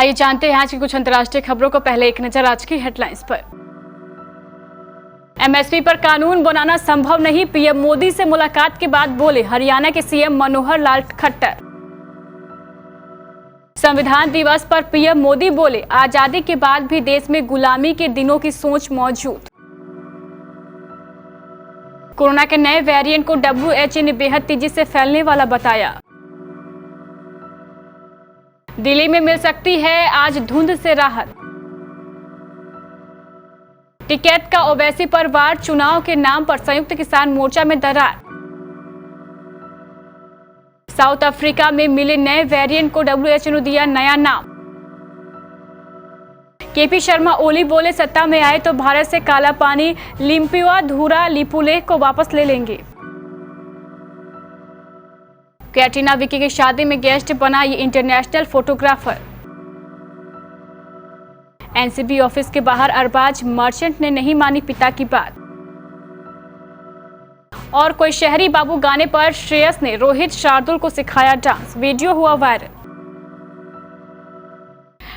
आइए जानते हैं आज की कुछ अंतर्राष्ट्रीय खबरों को। पहले एक नजर आज की हेडलाइंस पर। एमएसपी पर कानून बनाना संभव नहीं, पीएम मोदी से मुलाकात के बाद बोले हरियाणा के सीएम मनोहर लाल खट्टर। संविधान दिवस पर पीएम मोदी बोले आजादी के बाद भी देश में गुलामी के दिनों की सोच मौजूद। कोरोना के नए वेरिएंट को WHO ने बेहद तेजी से फैलने वाला बताया। दिल्ली में मिल सकती है आज धुंध से राहत। टिकैत का ओवैसी पर वार, चुनाव के नाम पर संयुक्त किसान मोर्चा में दरार। साउथ अफ्रीका में मिले नए वेरिएंट को WHO ने दिया नया नाम। केपी शर्मा ओली बोले सत्ता में आए तो भारत से काला पानी, लिम्पिया धूरा लिपुलेख को वापस ले लेंगे। कैटरीना विकी की शादी में गेस्ट बना ये इंटरनेशनल फोटोग्राफर। एनसीबी ऑफिस के बाहर अरबाज मर्चेंट ने नहीं मानी पिता की बात। और कोई शहरी बाबू गाने पर श्रेयस ने रोहित शार्दुल को सिखाया डांस, वीडियो हुआ वायरल।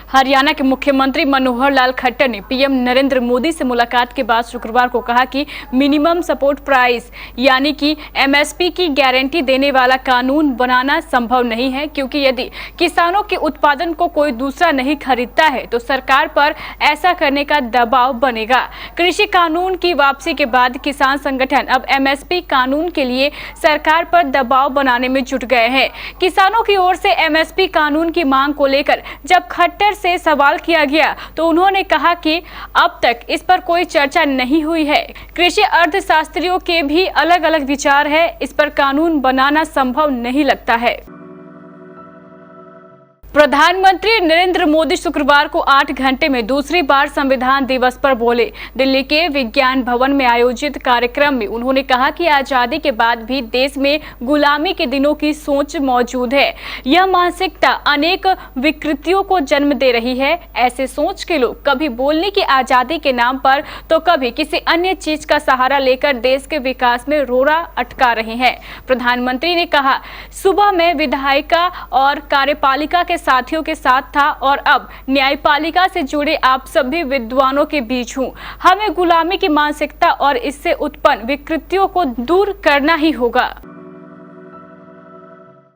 हरियाणा के मुख्यमंत्री मनोहर लाल खट्टर ने पीएम नरेंद्र मोदी से मुलाकात के बाद शुक्रवार को कहा कि मिनिमम सपोर्ट प्राइस यानी कि एमएसपी की गारंटी देने वाला कानून बनाना संभव नहीं है, क्योंकि यदि किसानों के उत्पादन को कोई दूसरा नहीं खरीदता है तो सरकार पर ऐसा करने का दबाव बनेगा। कृषि कानून की वापसी के बाद किसान संगठन अब एमएसपी कानून के लिए सरकार पर दबाव बनाने में जुट गए हैं। किसानों की ओर से एमएसपी कानून की मांग को लेकर जब खट्टर से सवाल किया गया तो उन्होंने कहा कि अब तक इस पर कोई चर्चा नहीं हुई है। कृषि अर्थशास्त्रियों के भी अलग अलग विचार है, इस पर कानून बनाना संभव नहीं लगता है। प्रधानमंत्री नरेंद्र मोदी शुक्रवार को 8 घंटे में दूसरी बार संविधान दिवस पर बोले। दिल्ली के विज्ञान भवन में आयोजित कार्यक्रम में उन्होंने कहा कि आजादी के बाद भी देश में गुलामी के दिनों की सोच मौजूद है। यह मानसिकता अनेक विकृतियों को जन्म दे रही है। ऐसे सोच के लोग कभी बोलने की आजादी के नाम पर तो कभी किसी अन्य चीज का सहारा लेकर देश के विकास में रोड़ा अटका रहे हैं। प्रधानमंत्री ने कहा, सुबह में विधायिका और कार्यपालिका के साथियों के साथ था और अब न्यायपालिका से जुड़े आप सभी विद्वानों के बीच हूं। हमें गुलामी की मानसिकता और इससे उत्पन्न विकृतियों को दूर करना ही होगा।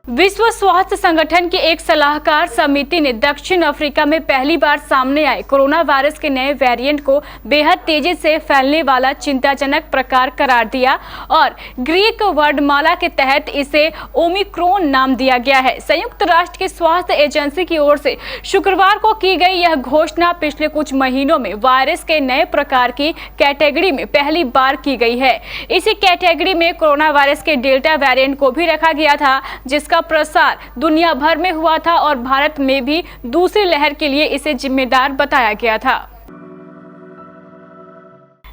विश्व स्वास्थ्य संगठन की एक सलाहकार समिति ने दक्षिण अफ्रीका में पहली बार सामने आए कोरोना वायरस के नए वेरिएंट को बेहद तेजी से फैलने वाला चिंताजनक प्रकार करार दिया और ग्रीक वर्णमाला के तहत इसे ओमिक्रॉन नाम दिया गया है। संयुक्त राष्ट्र की स्वास्थ्य एजेंसी की ओर से शुक्रवार को की गई यह घोषणा पिछले कुछ महीनों में वायरस के नए प्रकार की कैटेगरी में पहली बार की गई है। इसी कैटेगरी में कोरोना वायरस के डेल्टा वेरिएंट को भी रखा गया था, जिसका प्रसार दुनिया भर में हुआ था और भारत में भी दूसरी लहर के लिए इसे जिम्मेदार बताया गया था।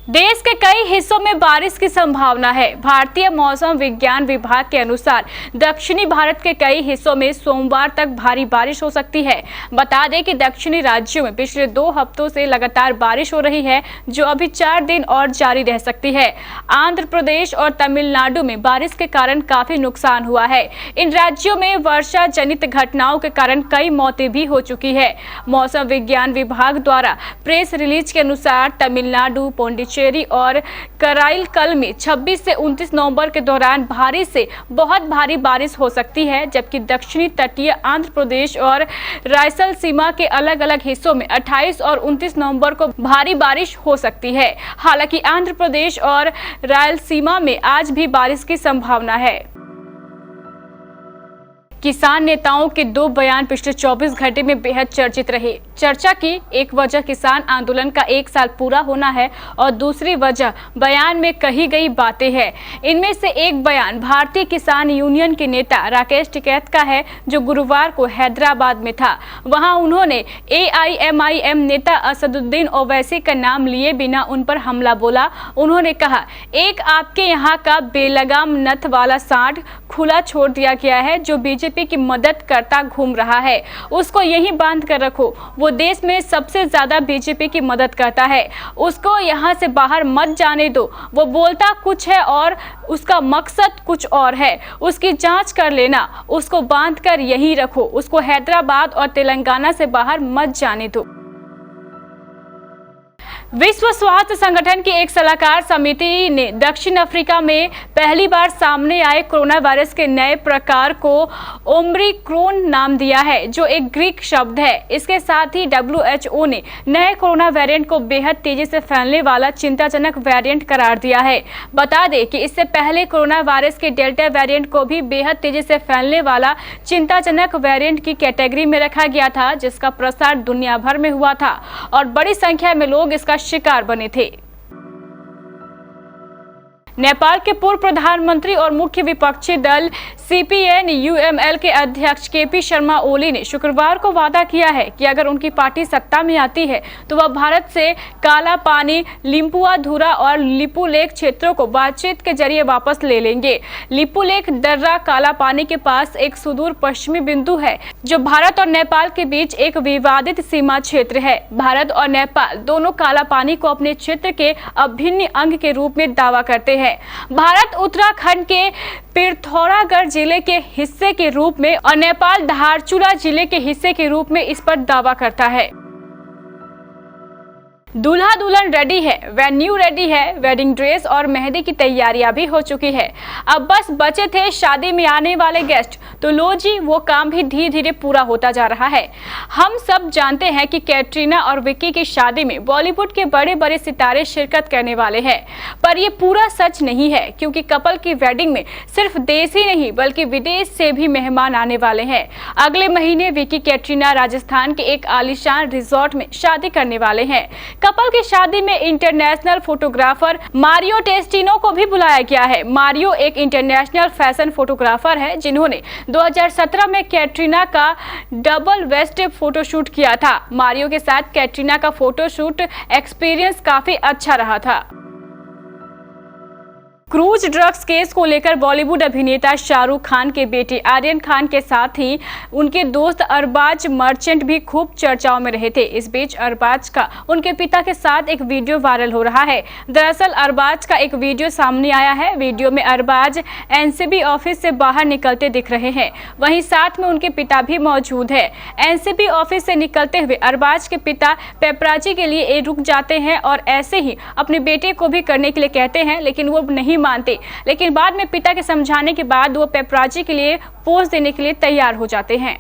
देश के कई हिस्सों में बारिश की संभावना है। भारतीय मौसम विज्ञान विभाग के अनुसार दक्षिणी भारत के कई हिस्सों में सोमवार तक भारी बारिश हो सकती है। बता दें कि दक्षिणी राज्यों में पिछले 2 हफ्तों से लगातार बारिश हो रही है, जो अभी 4 दिन और जारी रह सकती है। आंध्र प्रदेश और तमिलनाडु में बारिश के कारण काफी नुकसान हुआ है। इन राज्यों में वर्षा जनित घटनाओं के कारण कई मौतें भी हो चुकी है। मौसम विज्ञान विभाग द्वारा प्रेस रिलीज के अनुसार तमिलनाडु, पौंडीचेरी और कराईकल में 26 से 29 नवंबर के दौरान भारी से बहुत भारी बारिश हो सकती है, जबकि दक्षिणी तटीय आंध्र प्रदेश और रायलसीमा के अलग अलग हिस्सों में 28 और 29 नवंबर को भारी बारिश हो सकती है। हालांकि आंध्र प्रदेश और रायलसीमा में आज भी बारिश की संभावना है। किसान नेताओं के 2 बयान पिछले 24 घंटे में बेहद चर्चित रहे। चर्चा की एक वजह किसान आंदोलन का 1 साल पूरा होना है और दूसरी वजह बयान में कही गई बातें हैं। इनमें से एक बयान भारतीय किसान यूनियन के नेता राकेश टिकैत का है, जो गुरुवार को हैदराबाद में था। वहां उन्होंने AIMIM नेता असदुद्दीन ओवैसी का नाम लिए बिना उन पर हमला बोला। उन्होंने कहा, एक आपके यहाँ का बेलगाम नथ वाला सांड खुला छोड़ दिया गया है, जो बीजेपी बीजेपी की मदद करता घूम रहा है, उसको यहीं बांध कर रखो। वो देश में सबसे ज्यादा बीजेपी की मदद करता है, उसको यहाँ से बाहर मत जाने दो। वो बोलता कुछ है और उसका मकसद कुछ और है, उसकी जांच कर लेना। उसको बांध कर यहीं रखो, उसको हैदराबाद और तेलंगाना से बाहर मत जाने दो। विश्व स्वास्थ्य संगठन की एक सलाहकार समिति ने दक्षिण अफ्रीका में पहली बार सामने आए कोरोना वायरस के नए प्रकार को ओमिक्रॉन नाम दिया है, जो एक ग्रीक शब्द है। इसके साथ ही WHO ने नए कोरोना वेरिएंट को बेहद तेजी से फैलने वाला चिंताजनक वेरिएंट करार दिया है। बता दें कि इससे पहले कोरोना वायरस के डेल्टा वेरिएंट को भी बेहद तेजी से फैलने वाला चिंताजनक वेरिएंट की कैटेगरी में रखा गया था, जिसका प्रसार दुनिया भर में हुआ था और बड़ी संख्या में लोग इसका शिकार बने थे। नेपाल के पूर्व प्रधानमंत्री और मुख्य विपक्षी दल CPN-UML के अध्यक्ष KP शर्मा ओली ने शुक्रवार को वादा किया है कि अगर उनकी पार्टी सत्ता में आती है तो वह भारत से काला पानी, लिम्पुआधुरा और लिपुलेख क्षेत्रों को बातचीत के जरिए वापस ले लेंगे। लिपुलेख दर्रा काला पानी के पास एक सुदूर पश्चिमी बिंदु है, जो भारत और नेपाल के बीच एक विवादित सीमा क्षेत्र है। भारत और नेपाल दोनों काला पानी को अपने क्षेत्र के अभिन्न अंग के रूप में दावा करते हैं। भारत उत्तराखंड के पिथौरागढ़ जिले के हिस्से के रूप में और नेपाल धारचूला जिले के हिस्से के रूप में इस पर दावा करता है। दूल्हा दुल्हन रेडी है, वेन्यू रेडी है, वेडिंग ड्रेस और मेहंदी की तैयारियां भी हो चुकी है। अब बस बचे थे शादी में आने वाले गेस्ट। तो लो जी, वो काम भी धीरे धीरे पूरा होता जा रहा है। हम सब जानते हैं कि कैटरीना और विक्की की शादी में बॉलीवुड के बड़े बड़े सितारे शिरकत करने वाले हैं, पर ये पूरा सच नहीं है, क्योंकि कपल की वेडिंग में सिर्फ देश ही नहीं बल्कि विदेश से भी मेहमान आने वाले हैं। अगले महीने विक्की कैटरीना राजस्थान के एक आलीशान रिजॉर्ट में शादी करने वाले हैं। कपल की शादी में इंटरनेशनल फोटोग्राफर मारियो टेस्टिनो को भी बुलाया गया है। मारियो एक इंटरनेशनल फैशन फोटोग्राफर है, जिन्होंने 2017 में कैटरीना का डबल वेस्ट फोटोशूट किया था। मारियो के साथ कैटरीना का फोटोशूट एक्सपीरियंस काफी अच्छा रहा था। क्रूज ड्रग्स केस को लेकर बॉलीवुड अभिनेता शाहरुख खान के बेटे आर्यन खान के साथ ही उनके दोस्त अरबाज मर्चेंट भी खूब चर्चाओं में रहे थे। इस बीच अरबाज का उनके पिता के साथ एक वीडियो वायरल हो रहा है। दरअसल अरबाज का एक वीडियो सामने आया है। वीडियो में अरबाज NCB ऑफिस से बाहर निकलते दिख रहे हैं, वहीं साथ में उनके पिता भी मौजूद है। NCB ऑफिस से निकलते हुए अरबाज के पिता पेपराजी के लिए रुक जाते हैं और ऐसे ही अपने बेटे को भी करने के लिए कहते हैं, लेकिन वो नहीं मानते। लेकिन बाद में पिता के समझाने के बाद वो पेपराजी के लिए पोज देने के लिए तैयार हो जाते हैं।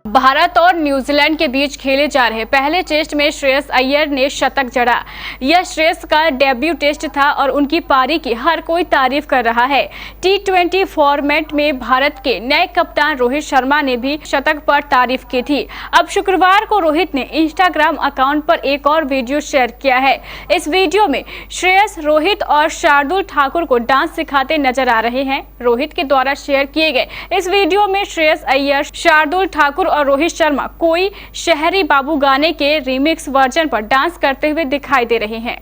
भारत और न्यूजीलैंड के बीच खेले जा रहे पहले टेस्ट में श्रेयस अय्यर ने शतक जड़ा। यह श्रेयस का डेब्यू टेस्ट था और उनकी पारी की हर कोई तारीफ कर रहा है। T20 फॉर्मेट में भारत के नए कप्तान रोहित शर्मा ने भी शतक पर तारीफ की थी। अब शुक्रवार को रोहित ने इंस्टाग्राम अकाउंट पर एक और वीडियो शेयर किया है। इस वीडियो में श्रेयस, रोहित और शार्दुल ठाकुर को डांस सिखाते नजर आ रहे हैं। रोहित के द्वारा शेयर किए गए इस वीडियो में श्रेयस अय्यर, शार्दुल ठाकुर और रोहित शर्मा कोई शहरी बाबू गाने के रीमिक्स वर्जन पर डांस करते हुए दिखाई दे रहे हैं।